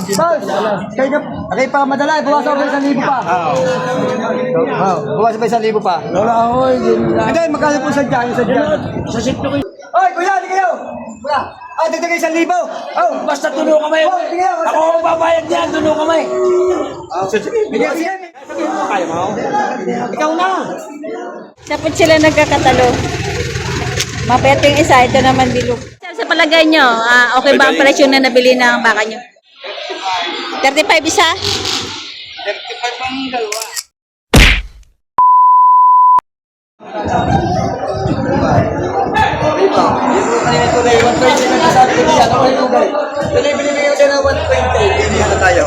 Boss, kayo pa madala, buwas ako sa 1,000 pa. Buwas pa 1,000 pa. Wala ako, Hindi, magkano po sa dyan? sa sikto ko. Oy, kuya, di kayo! Kuya, dagdag 1,000. Oh, Basta tulong kamay. Ako ang babayad niyan, tulong kamay. sige. Kaya mo? Ikaw na! Dapat sila nagkakatalo. Mapete yung isa, ito naman bilog. Sa palagay nyo, okay ba ang presyo na nabili ng baka nyo? 35 isa? 35 ang dalawa. Kanina ito na 120 na sabi ko niya. Ako yung tugay. Binibili ko siya na 120. Hindi na tayo.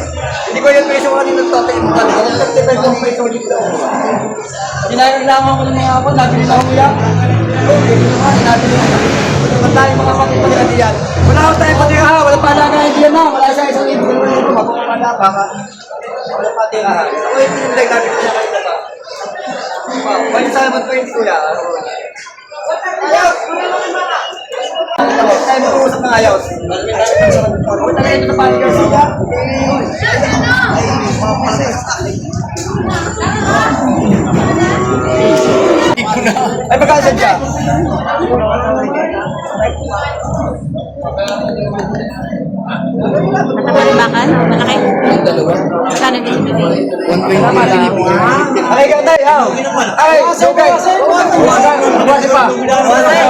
Hindi ko yung peso kanina tatay mo talaga. 35 ang peso dito. Ginagawa ko ng mga ako. Nabili na ako yan. Nabili na ako. Wala tayong mga pagpapalala diyan. Wala ako tayong patirahan. Wala pa nagayon diyan na. Wala sa isang libo. Mapapamala baka. Wala pa tirahan. Ako yung pinagdag namin ko siya kanina pa. Pwede sa 120 kuya. Ayaw! Tayo mag-uusap ng ayaw. Talaga ito na paligay siya. Ay, magkano siya? Matapalimakan? Malaki? Magkano din sinuli? 120. Ay, gantay, haw. Ay, sugay. Buwasin pa.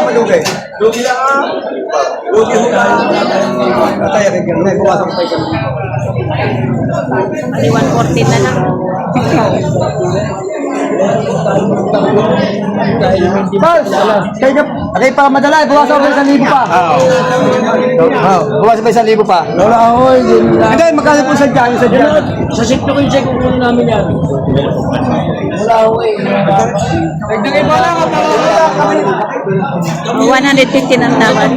Malugay. Lugi lang ha. Lugi mo ka. Gantay, may buwasan pa siya. Pali 114 na lang. Boss, kayo pa madala, buwas ako sa 1,000 pa. Buwas pa 1,000 pa. Wala ako, Hindi, magkano po sa dyan? sa sikto ko yung check kukunin namin yan. Wala ako eh. Nagdagay mo lang ang 150 ng tawad.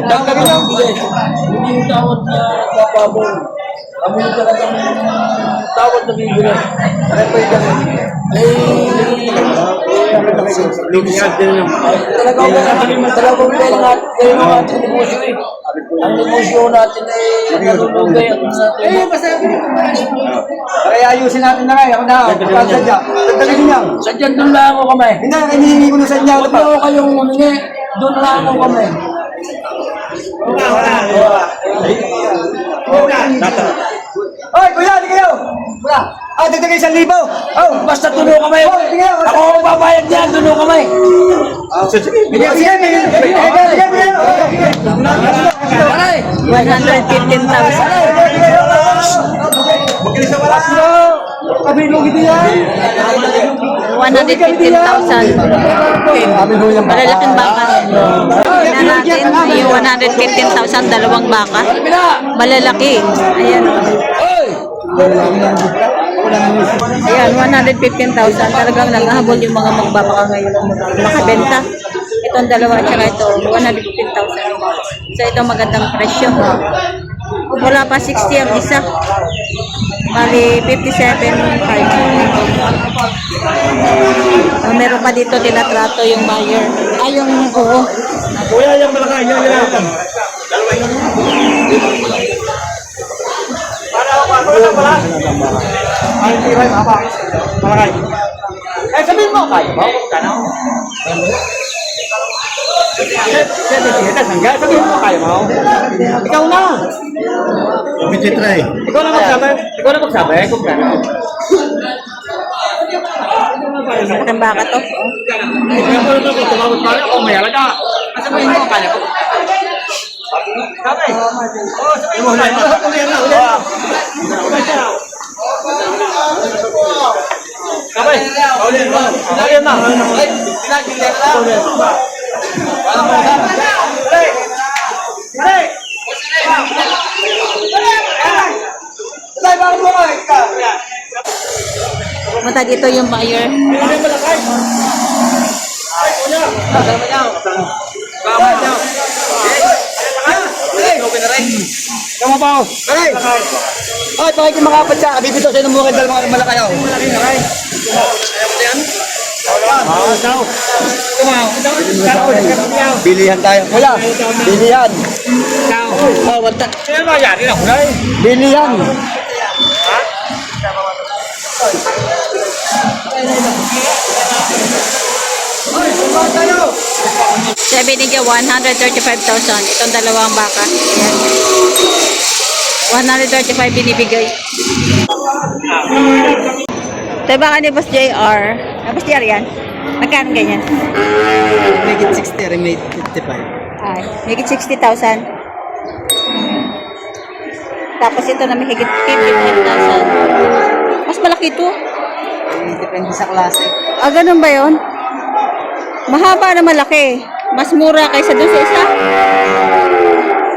Hindi yung tawad na kapabong. Kami yung talagang tawad na bibili. Talagang kailangan natin ang ating negosyo eh. Ang negosyo natin ay natulugay ang natin. Kaya ayusin natin na ngayon. Ako na, magkano sa dyan? Dagdagin niya. Sadyan doon lang ako kamay. Hindi, hinihingi ko na sa inyo. Huwag niyo kayong humingi. Doon lang ako kamay. Oy, kuya, di kayo! Kuya, dagdagin 1,000. Oh, Basta tulong kamay. Ako ang babayad niyan, tulong kamay. Sige. 115,000. Malalaking baka. Na natin yung 115,000 dalawang baka. Malalaki. Ayan. Ayan, 115,000. Talagang nanghahabol yung mga magbabaka ngayon. Makabenta. Itong dalawa at saka ito, 115,000. So ito magandang presyo. Wala pa 60 ang isa. Bali, 57.5. Meron pa dito tinatrato yung buyer. Ay, yung oo. Kuya, yung malakay, yan. Para ay, hindi ba, mama? Malakay. Eh, sabihin mo, kaya ba? Sabihin mo, kaya mo? Ikaw na! Ikaw na magsabi kung gano'n. Ang baka to. Ikaw na kung tumawag pa rin ako, may alaga. Sabihin mo, kaya ko. Sabi. Sabihin mo, kaya mo. Sabi. Ulit mo. Ulit na. Pinagkilala ka lang. Pumunta dito yung buyer. Kamu pa. Ay! Ay, pakiki makapat siya. Bibito sa inong mga dalawang malakayaw. Bilihan tayo. Wala. Bilihan. Bilihan. Siya binigyan 135,000. Itong dalawang baka. Ayan. 135 binibigay. Ito yung baka ni Boss JR. Boss JR yan. Magkano ganyan? Make it 60, remake 55. Ay, higit 60,000. Tapos ito na may higit 55,000. Mas malaki ito. Depende sa klase. Ah, ganun ba yun? Mahaba na malaki. Mas mura kaysa doon sa isa.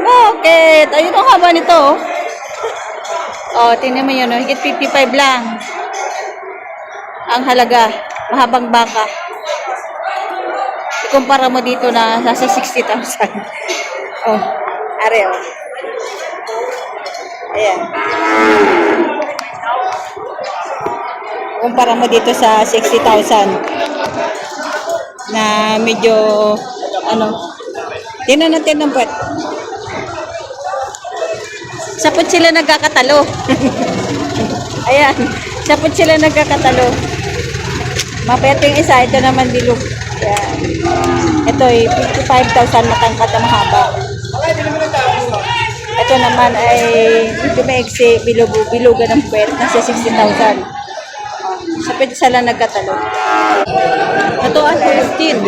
Bakit? Ayun ang haba nito. Oh, tingnan mo yun. Oh. Higit 55 lang. Ang halaga. Mahabang baka. Ikumpara mo dito na nasa 60,000. Oh, are oh. Ayan. Kumpara mo dito sa 60,000 na medyo ano, tingnan natin ng puwet. Sapot sila nagkakatalo. Ayan, sapot sila nagkakatalo. Mapayat yung isa, ito naman bilog. Ayan. Ito ay 55,000 matangkad na mahaba. Ito naman ay medyo maiksi, bilugan ng puwet, nasa 60,000. Sapit sila nagkatalo. Ito ang Palestine.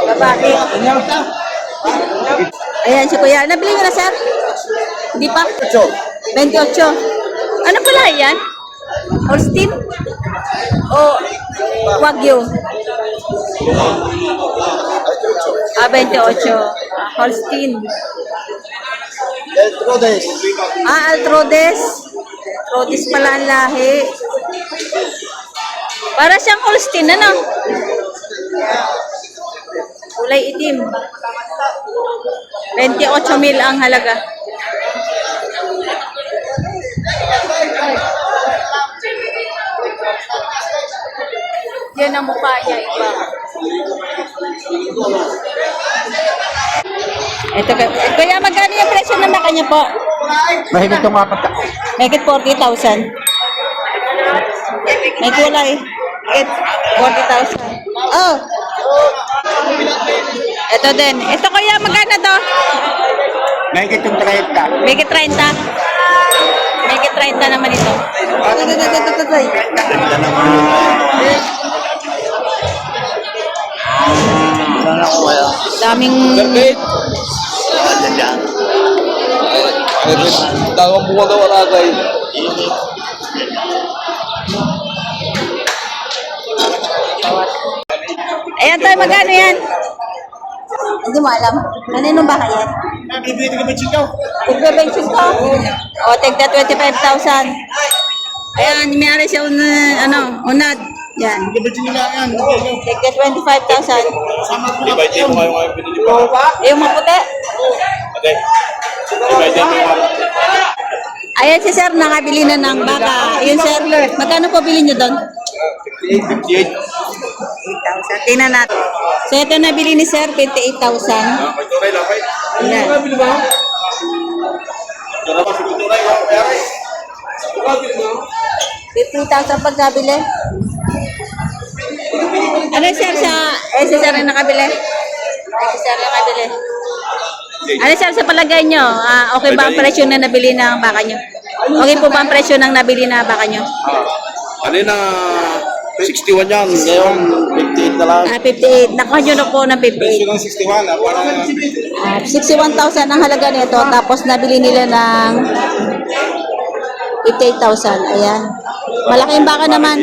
Babae. Ayan si Kuya. Nabili mo na, sir? Hindi pa? 28. Ano pala yan? Holstein? O Wagyu? 28. Holstein. Altrodes. Altrodes. Altrodes pala ang lahi. Para siyang Holstein, ano? Kulay itim. 28,000 ang halaga. Yan ang mukha niya, iba. Ito, kaya magkano yung presyo ng baka niya po? Mahigit itong apat ako. Mahigit 40,000. May kulay. Mahigit 40,000. Oh! Ito din. Ito kaya magkano to? Mahigit yung 30. Mahigit 30. Mahigit 30 naman ito. Daming... Dalawang bunga daw alagay. Ayan tayo, magkano yan? Hindi mo alam. Ano yung baka yan? Tigbe-benching ko. O, tigda 25,000. Ayan, may siya unad. Yan. Tigda 25,000. Ibay mo kayo ngayon pinili pa. Yung maputi. Okay. Ibay mo kayo. Ayan si sir, nakabili na ng baka. Ayun sir, magkano po bilhin nyo doon? 58. 8,000. Tingnan natin. So, ito nabili ni sir, 28,000. May turay lang, bay. Ayan. Diyan pa si turay, wala pa yari. 50,000 pag nabili. Ano sir sa... si sir yung nakabili? Si sir yung nakabili. Ano sir sa palagay nyo? Okay ba ang presyo na nabili ng baka nyo? Okay po ba ang presyo ng nabili na baka nyo? Kanina, 61 yan. Ngayon, 58 na lang. 58. Nakuha nyo na po ng 58. Presyo ng 61, parang... 61,000 ang halaga nito. Tapos nabili nila ng 58,000. Ayan. Malaki yung baka naman.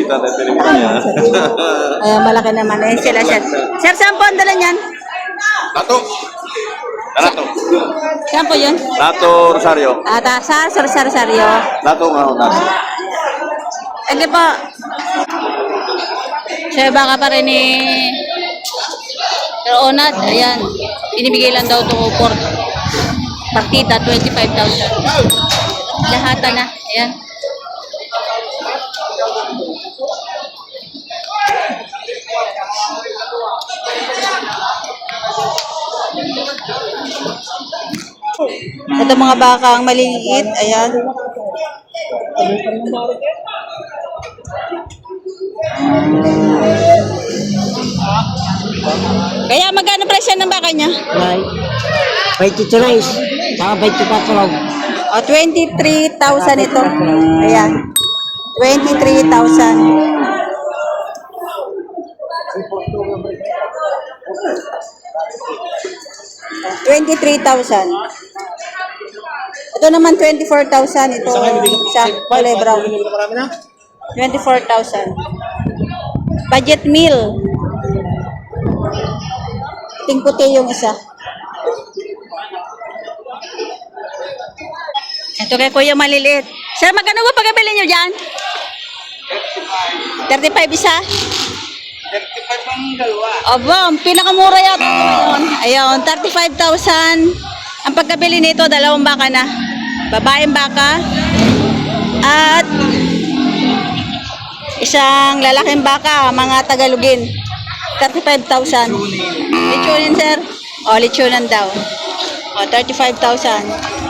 Ayan, malaki naman. Ayan sila, sir. Sir, saan po ang dala niyan? Tato. Tato. Saan po yun? Tato Rosario. Sa Rosario. Tato nga. Sige po. Siya baka pa rin ni Sir Onad. Ayan. Binibigay lang daw ito for partita, 25,000. Lahata na. Ayan. Ito mga baka ang maliliit. Ayan. Kaya magkano presyo ng baka niya? May 22 rice. Saka 24 raw. O, 23,000 ito. Ayan. 23,000. $23,000. Ito naman 24,000. Ito sa kulay brown. 24,000. Budget meal. Ting puti yung isa. Ito kay Kuya maliliit. Sir, magkano ba pagkabili nyo dyan? 35 isa? 35 ang dalawa. Aba, ang pinakamura yata ngayon. Ayun, 35,000. Ang pagkabili nito, dalawang baka na. Babaeng baka. At isang lalaking baka, mga Tagalogin. 35,000. Lechonin, sir. O, lechonan daw. O, 35,000.